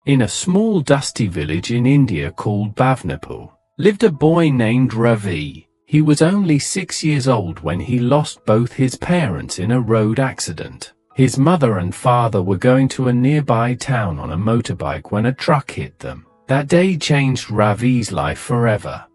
In a small dusty village in India called Bhavnapur, lived a boy named Ravi. He was only 6 years old when he lost both his parents in a road accident. His mother and father were going to a nearby town on a motorbike when a truck hit them. That day changed Ravi's life forever.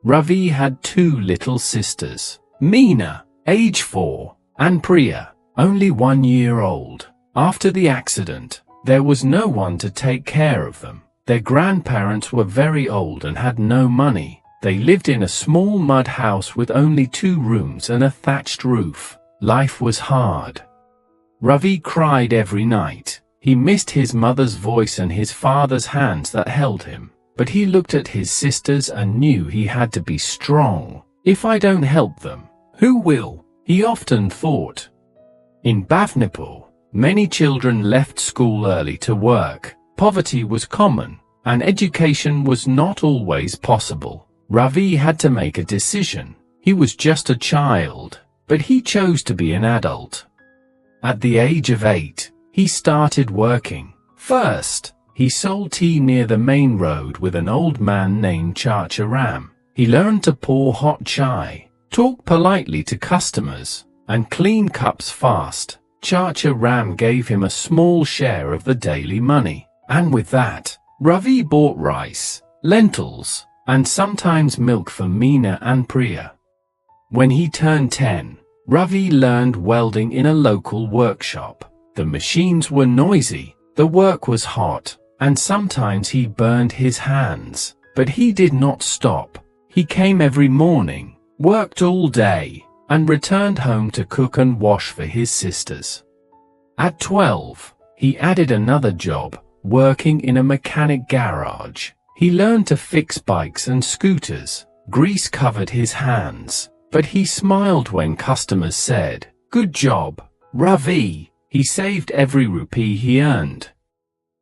Ravi had two little sisters, Meena, age 4, and Priya, only 1 year old. After the accident, there was no one to take care of them. Their grandparents were very old and had no money. They lived in a small mud house with only 2 rooms and a thatched roof. Life was hard. Ravi cried every night. He missed his mother's voice and his father's hands that held him. But he looked at his sisters and knew he had to be strong. If I don't help them, who will? He often thought. In Bhavnapur, many children left school early to work. Poverty was common, and education was not always possible. Ravi had to make a decision. He was just a child, but he chose to be an adult. At the age of 8, he started working. First, he sold tea near the main road with an old man named Chacha Ram. He learned to pour hot chai, talk politely to customers, and clean cups fast. Chacha Ram gave him a small share of the daily money, and with that, Ravi bought rice, lentils, and sometimes milk for Meena and Priya. When he turned 10, Ravi learned welding in a local workshop. The machines were noisy, the work was hot, and sometimes he burned his hands. But he did not stop. He came every morning, worked all day, and returned home to cook and wash for his sisters. At 12, he added another job, working in a mechanic garage. He learned to fix bikes and scooters. Grease covered his hands, but he smiled when customers said, "Good job, Ravi." He saved every rupee he earned.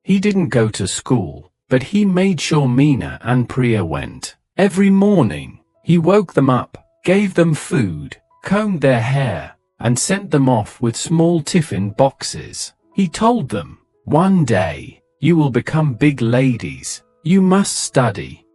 He didn't go to school, but he made sure Meena and Priya went. Every morning, he woke them up, gave them food, combed their hair, and sent them off with small tiffin boxes. He told them, "One day, you will become big ladies. You must study."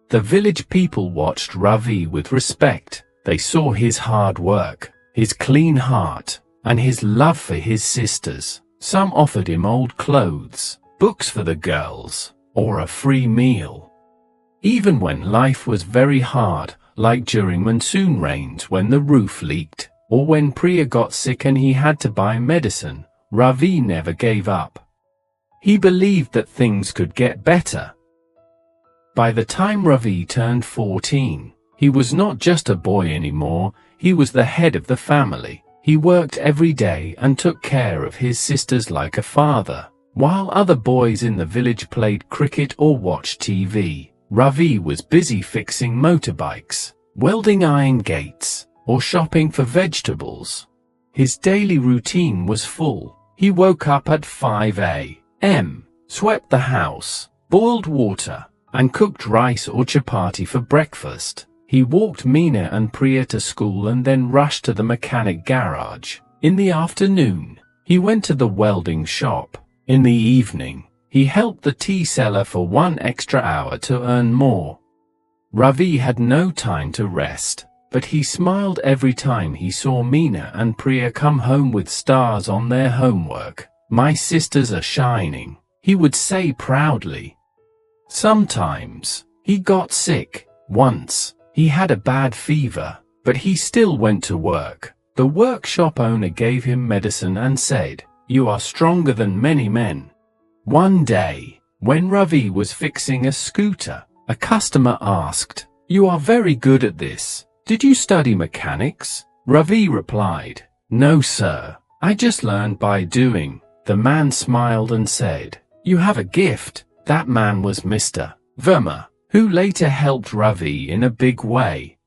The village people watched Ravi with respect. They saw his hard work, his clean heart, and his love for his sisters. Some offered him old clothes, books for the girls, or a free meal. Even when life was very hard, like during monsoon rains when the roof leaked, or when Priya got sick and he had to buy medicine, Ravi never gave up. He believed that things could get better. By the time Ravi turned 14, he was not just a boy anymore, he was the head of the family. He worked every day and took care of his sisters like a father. While other boys in the village played cricket or watched TV, Ravi was busy fixing motorbikes, welding iron gates, or shopping for vegetables. His daily routine was full. He woke up at 5 a.m., swept the house, boiled water, and cooked rice or chapati for breakfast. He walked Meena and Priya to school and then rushed to the mechanic garage. In the afternoon, he went to the welding shop. In the evening, he helped the tea seller for 1 extra hour to earn more. Ravi had no time to rest, but he smiled every time he saw Meena and Priya come home with stars on their homework. "My sisters are shining," he would say proudly. Sometimes, he got sick. Once, he had a bad fever, but he still went to work. The workshop owner gave him medicine and said, "You are stronger than many men." One day, when Ravi was fixing a scooter, a customer asked, "You are very good at this. Did you study mechanics?" Ravi replied, "No, sir. I just learned by doing." The man smiled and said, "You have a gift." That man was Mr. Verma, who later helped Ravi in a big way.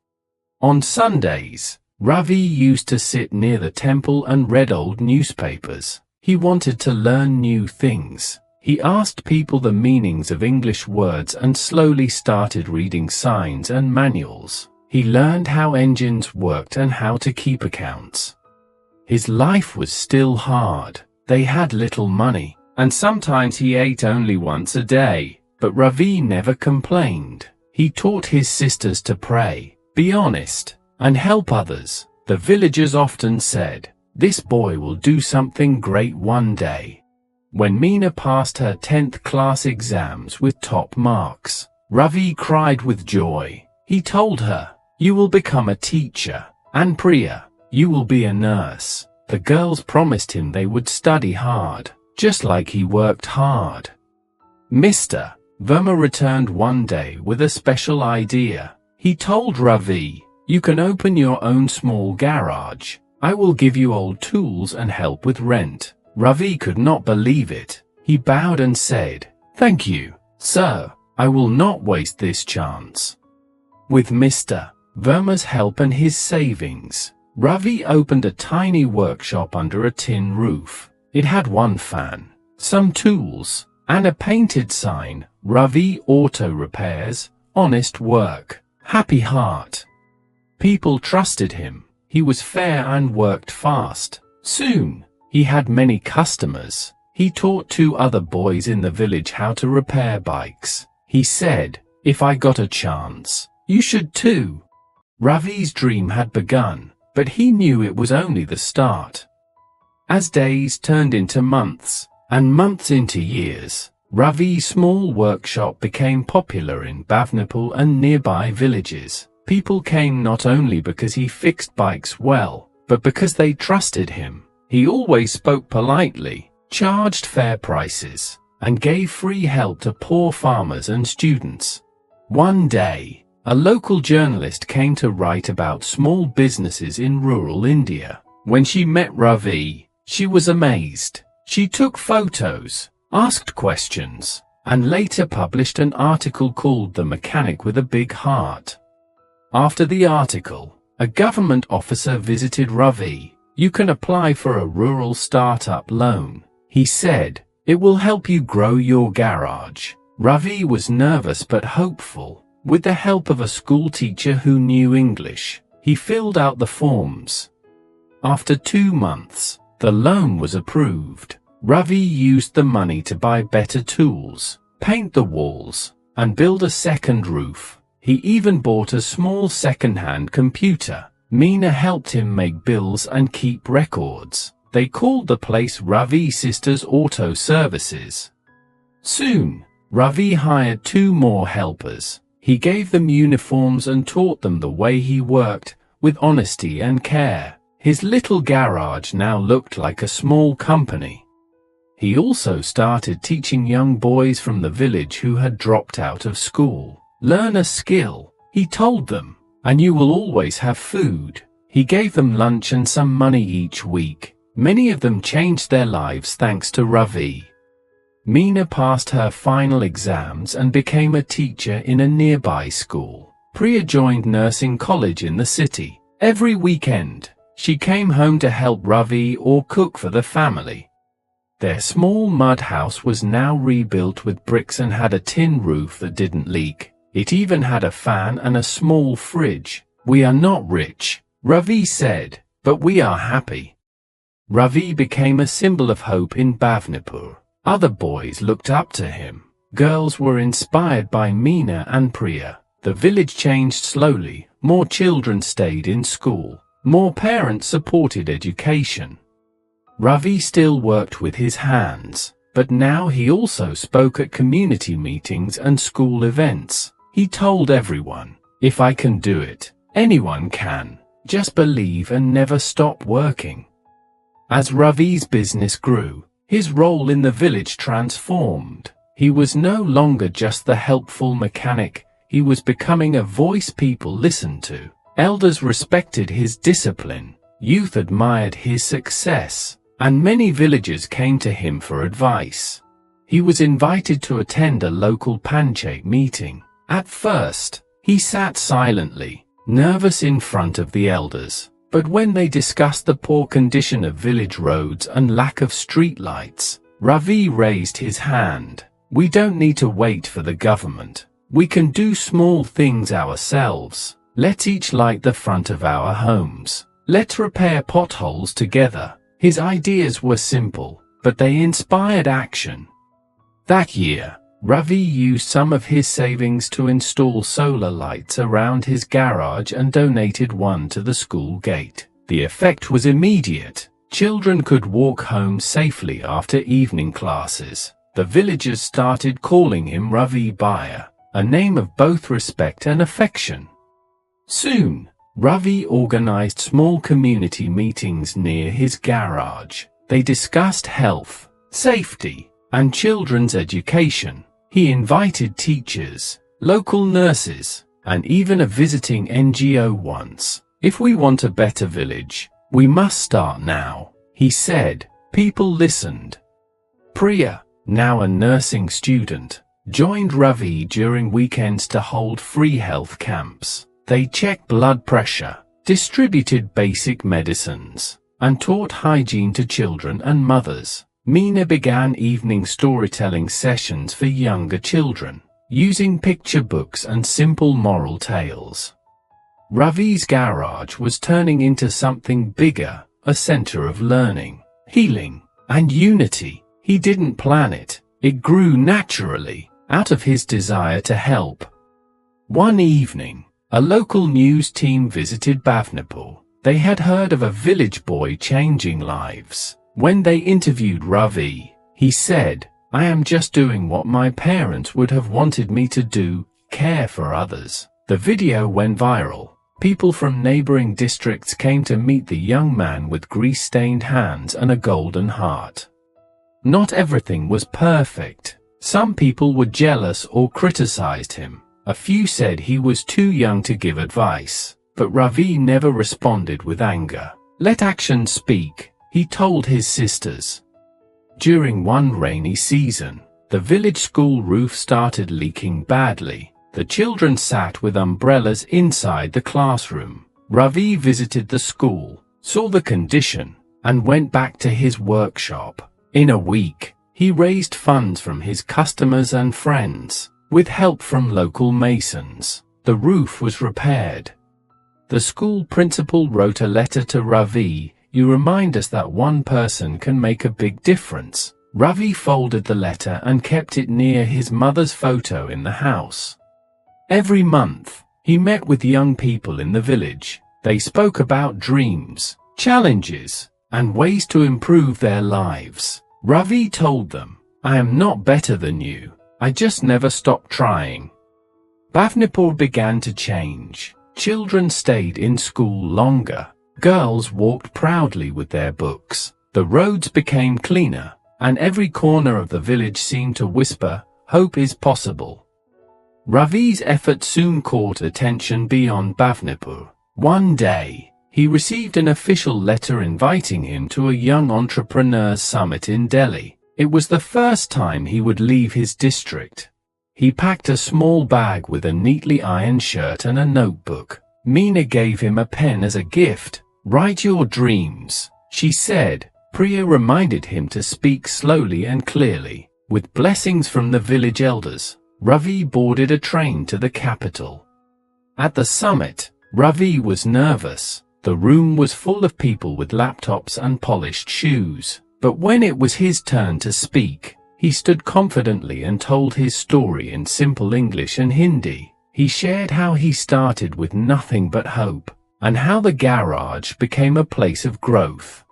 On Sundays, Ravi used to sit near the temple and read old newspapers. He wanted to learn new things. He asked people the meanings of English words and slowly started reading signs and manuals. He learned how engines worked and how to keep accounts. His life was still hard. They had little money, and sometimes he ate only once a day, but Ravi never complained. He taught his sisters to pray, be honest, and help others. The villagers often said, "This boy will do something great one day." When Meena passed her 10th class exams with top marks, Ravi cried with joy. He told her, "You will become a teacher, and Priya, you will be a nurse." The girls promised him they would study hard, just like he worked hard. Mr. Verma returned one day with a special idea. He told Ravi, "You can open your own small garage. I will give you old tools and help with rent." Ravi could not believe it. He bowed and said, "Thank you, sir. I will not waste this chance." With Mr. Verma's help and his savings, Ravi opened a tiny workshop under a tin roof. It had one fan, some tools, and a painted sign, "Ravi Auto Repairs, Honest Work, Happy Heart." People trusted him. He was fair and worked fast. Soon, he had many customers. He taught 2 other boys in the village how to repair bikes. He said, "If I got a chance, you should too." Ravi's dream had begun, but he knew it was only the start. As days turned into months, and months into years, Ravi's small workshop became popular in Bhavnapur and nearby villages. People came not only because he fixed bikes well, but because they trusted him. He always spoke politely, charged fair prices, and gave free help to poor farmers and students. One day, a local journalist came to write about small businesses in rural India. When she met Ravi, she was amazed. She took photos, asked questions, and later published an article called "The Mechanic with a Big Heart." After the article, a government officer visited Ravi. "You can apply for a rural startup loan," he said. "It will help you grow your garage." Ravi was nervous but hopeful. With the help of a school teacher who knew English, he filled out the forms. After 2 months, the loan was approved. Ravi used the money to buy better tools, paint the walls, and build a second roof. He even bought a small second-hand computer. Meena helped him make bills and keep records. They called the place Ravi Sisters Auto Services. Soon, Ravi hired 2 more helpers. He gave them uniforms and taught them the way he worked, with honesty and care. His little garage now looked like a small company. He also started teaching young boys from the village who had dropped out of school. "Learn a skill," he told them, "and you will always have food." He gave them lunch and some money each week. Many of them changed their lives thanks to Ravi. Meena passed her final exams and became a teacher in a nearby school. Priya joined nursing college in the city. Every weekend, she came home to help Ravi or cook for the family. Their small mud house was now rebuilt with bricks and had a tin roof that didn't leak. It even had a fan and a small fridge. "We are not rich," Ravi said, "but we are happy." Ravi became a symbol of hope in Bhavnapur. Other boys looked up to him. Girls were inspired by Meena and Priya. The village changed slowly. More children stayed in school. More parents supported education. Ravi still worked with his hands, but now he also spoke at community meetings and school events. He told everyone, "If I can do it, anyone can. Just believe and never stop working." As Ravi's business grew, his role in the village transformed. He was no longer just the helpful mechanic. He was becoming a voice people listened to. Elders respected his discipline. Youth admired his success. And many villagers came to him for advice. He was invited to attend a local panchayat meeting. At first, he sat silently, nervous in front of the elders. But when they discussed the poor condition of village roads and lack of street lights, Ravi raised his hand. "We don't need to wait for the government. We can do small things ourselves. Let's each light the front of our homes. Let's repair potholes together." His ideas were simple, but they inspired action. That year, Ravi used some of his savings to install solar lights around his garage and donated one to the school gate. The effect was immediate. Children could walk home safely after evening classes. The villagers started calling him Ravi Bhaiya, a name of both respect and affection. Soon, Ravi organized small community meetings near his garage. They discussed health, safety, and children's education. He invited teachers, local nurses, and even a visiting NGO once. "If we want a better village, we must start now," he said. People listened. Priya, now a nursing student, joined Ravi during weekends to hold free health camps. They checked blood pressure, distributed basic medicines, and taught hygiene to children and mothers. Meena began evening storytelling sessions for younger children, using picture books and simple moral tales. Ravi's garage was turning into something bigger, a center of learning, healing, and unity. He didn't plan it. It grew naturally, out of his desire to help. One evening, a local news team visited Bhavnapur. They had heard of a village boy changing lives. When they interviewed Ravi, he said, "I am just doing what my parents would have wanted me to do, care for others." The video went viral. People from neighboring districts came to meet the young man with grease-stained hands and a golden heart. Not everything was perfect. Some people were jealous or criticized him. A few said he was too young to give advice, but Ravi never responded with anger. "Let action speak," he told his sisters. During one rainy season, the village school roof started leaking badly. The children sat with umbrellas inside the classroom. Ravi visited the school, saw the condition, and went back to his workshop. In a week, he raised funds from his customers and friends. With help from local masons, the roof was repaired. The school principal wrote a letter to Ravi. "You remind us that one person can make a big difference." Ravi folded the letter and kept it near his mother's photo in the house. Every month, he met with young people in the village. They spoke about dreams, challenges, and ways to improve their lives. Ravi told them, "I am not better than you. I just never stopped trying." Bhavnapur began to change. Children stayed in school longer. Girls walked proudly with their books. The roads became cleaner, and every corner of the village seemed to whisper, "Hope is possible." Ravi's efforts soon caught attention beyond Bhavnapur. One day, he received an official letter inviting him to a young entrepreneurs summit in Delhi. It was the first time he would leave his district. He packed a small bag with a neatly ironed shirt and a notebook. Meena gave him a pen as a gift. "Write your dreams," she said. Priya reminded him to speak slowly and clearly. With blessings from the village elders, Ravi boarded a train to the capital. At the summit, Ravi was nervous. The room was full of people with laptops and polished shoes. But when it was his turn to speak, he stood confidently and told his story in simple English and Hindi. He shared how he started with nothing but hope, and how the garage became a place of growth.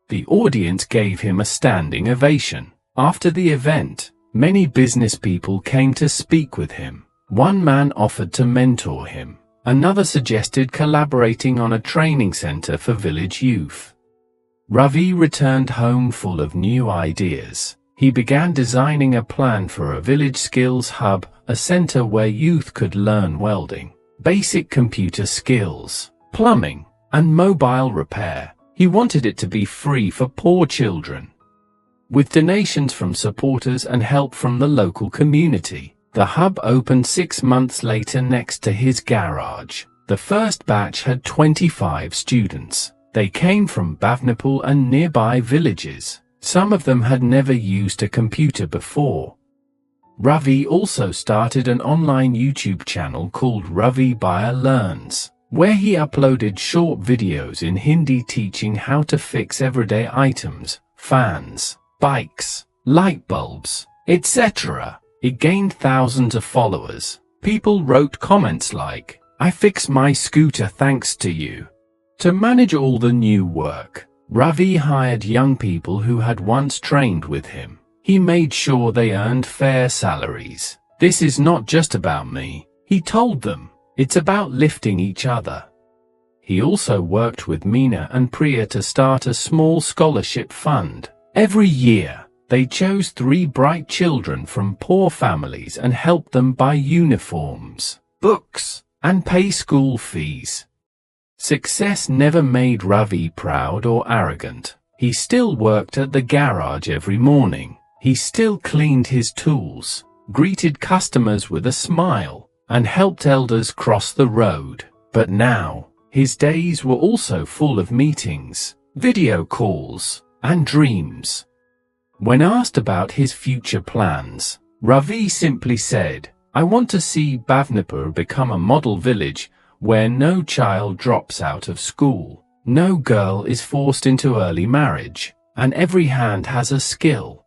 The audience gave him a standing ovation. After the event, many business people came to speak with him. One man offered to mentor him. Another suggested collaborating on a training center for village youth. Ravi returned home full of new ideas. He began designing a plan for a village skills hub, a center where youth could learn welding, basic computer skills, plumbing, and mobile repair. He wanted it to be free for poor children. With donations from supporters and help from the local community, the hub opened 6 months later next to his garage. The first batch had 25 students. They came from Bhavnapur and nearby villages. Some of them had never used a computer before. Ravi also started an online YouTube channel called Ravi Bhaiya Learns, where he uploaded short videos in Hindi teaching how to fix everyday items, fans, bikes, light bulbs, etc. It gained thousands of followers. People wrote comments like, "I fixed my scooter thanks to you." To manage all the new work, Ravi hired young people who had once trained with him. He made sure they earned fair salaries. "This is not just about me," he told them. "It's about lifting each other." He also worked with Meena and Priya to start a small scholarship fund. Every year, they chose 3 bright children from poor families and helped them buy uniforms, books, and pay school fees. Success never made Ravi proud or arrogant. He still worked at the garage every morning. He still cleaned his tools, greeted customers with a smile, and helped elders cross the road. But now, his days were also full of meetings, video calls, and dreams. When asked about his future plans, Ravi simply said, "I want to see Bhavnapur become a model village where no child drops out of school, no girl is forced into early marriage, and every hand has a skill."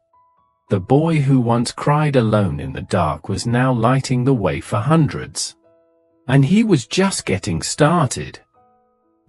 The boy who once cried alone in the dark was now lighting the way for hundreds. And he was just getting started.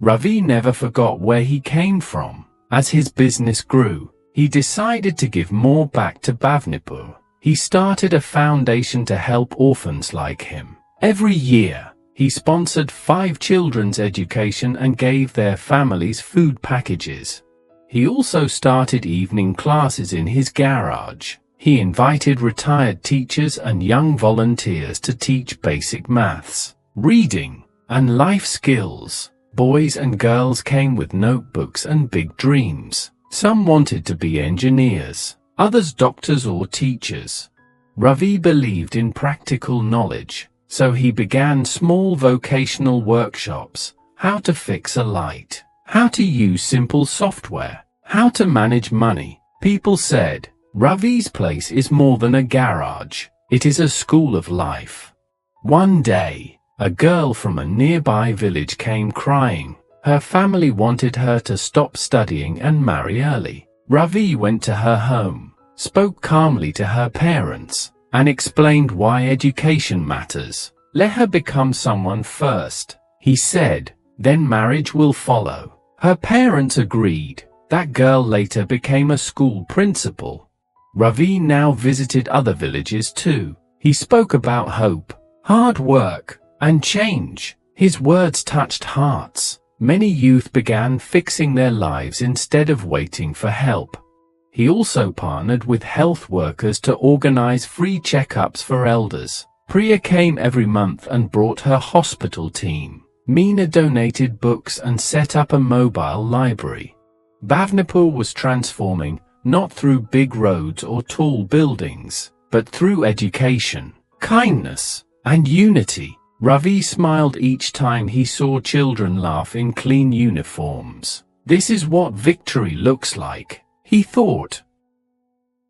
Ravi never forgot where he came from. As his business grew, he decided to give more back to Bhavnapur. He started a foundation to help orphans like him. Every year, he sponsored 5 children's education and gave their families food packages. He also started evening classes in his garage. He invited retired teachers and young volunteers to teach basic maths, reading, and life skills. Boys and girls came with notebooks and big dreams. Some wanted to be engineers, others doctors or teachers. Ravi believed in practical knowledge, so he began small vocational workshops: how to fix a light, how to use simple software, how to manage money. People said, "Ravi's place is more than a garage, it is a school of life." One day, a girl from a nearby village came crying. Her family wanted her to stop studying and marry early. Ravi went to her home, spoke calmly to her parents, and explained why education matters. "Let her become someone first," he said, "then marriage will follow." Her parents agreed. That girl later became a school principal. Ravi now visited other villages too. He spoke about hope, hard work, and change. His words touched hearts. Many youth began fixing their lives instead of waiting for help. He also partnered with health workers to organize free checkups for elders. Priya came every month and brought her hospital team. Meena donated books and set up a mobile library. Bhavnapur was transforming, not through big roads or tall buildings, but through education, kindness, and unity. Ravi smiled each time he saw children laugh in clean uniforms. "This is what victory looks like," he thought.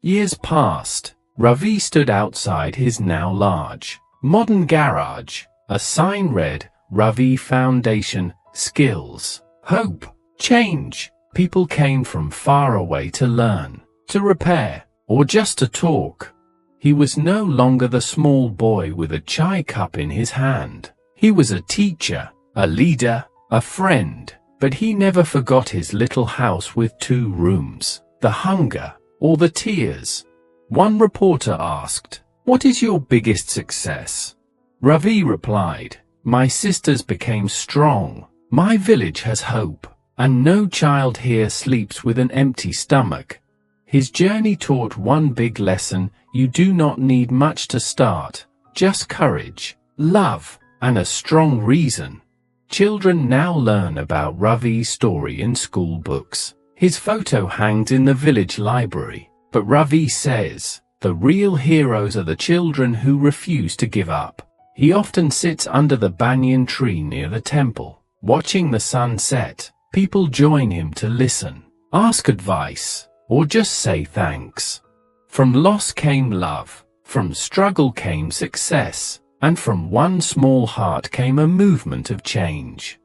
Years passed. Ravi stood outside his now large, modern garage. A sign read, "Ravi Foundation, Skills, Hope, Change." People came from far away to learn, to repair, or just to talk. He was no longer the small boy with a chai cup in his hand. He was a teacher, a leader, a friend, but he never forgot his little house with 2 rooms, the hunger, or the tears. One reporter asked, "What is your biggest success?" Ravi replied, "My sisters became strong, my village has hope, and no child here sleeps with an empty stomach." His journey taught one big lesson: you do not need much to start, just courage, love, and a strong reason. Children now learn about Ravi's story in school books. His photo hangs in the village library. But Ravi says, the real heroes are the children who refuse to give up. He often sits under the banyan tree near the temple, watching the sun set. People join him to listen, ask advice, or just say thanks. From loss came love, from struggle came success, and from one small heart came a movement of change.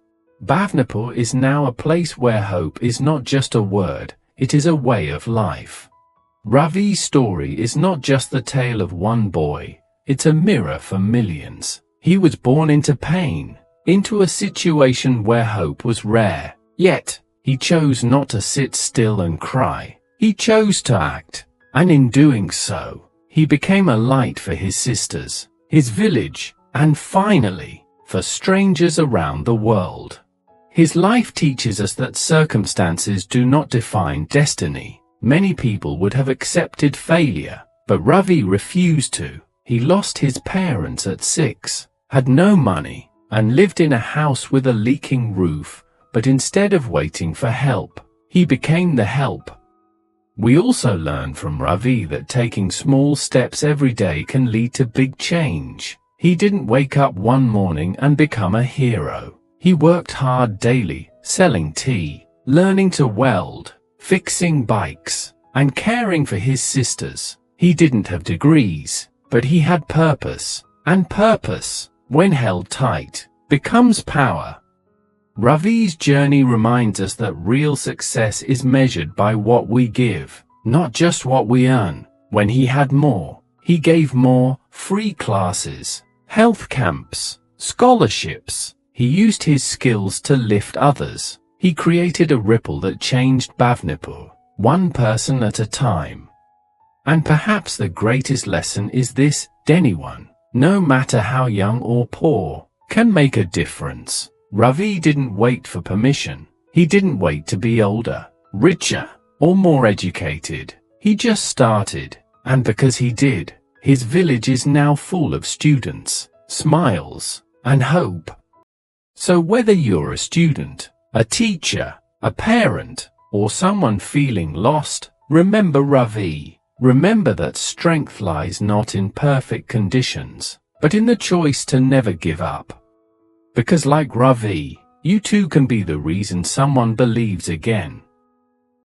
Bhavnapur is now a place where hope is not just a word, it is a way of life. Ravi's story is not just the tale of one boy, it's a mirror for millions. He was born into pain, into a situation where hope was rare. Yet, he chose not to sit still and cry. He chose to act, and in doing so, he became a light for his sisters, his village, and finally, for strangers around the world. His life teaches us that circumstances do not define destiny. Many people would have accepted failure, but Ravi refused to. He lost his parents at 6, had no money, and lived in a house with a leaking roof, but instead of waiting for help, he became the help. We also learn from Ravi that taking small steps every day can lead to big change. He didn't wake up one morning and become a hero. He worked hard daily, selling tea, learning to weld, fixing bikes, and caring for his sisters. He didn't have degrees, but he had purpose, and purpose, when held tight, becomes power. Ravi's journey reminds us that real success is measured by what we give, not just what we earn. When he had more, he gave more: free classes, health camps, scholarships. He used his skills to lift others. He created a ripple that changed Bhavnapur, one person at a time. And perhaps the greatest lesson is this: anyone, no matter how young or poor, can make a difference. Ravi didn't wait for permission. He didn't wait to be older, richer, or more educated. He just started, and because he did, his village is now full of students, smiles, and hope. So whether you're a student, a teacher, a parent, or someone feeling lost, remember Ravi. Remember that strength lies not in perfect conditions, but in the choice to never give up. Because like Ravi, you too can be the reason someone believes again.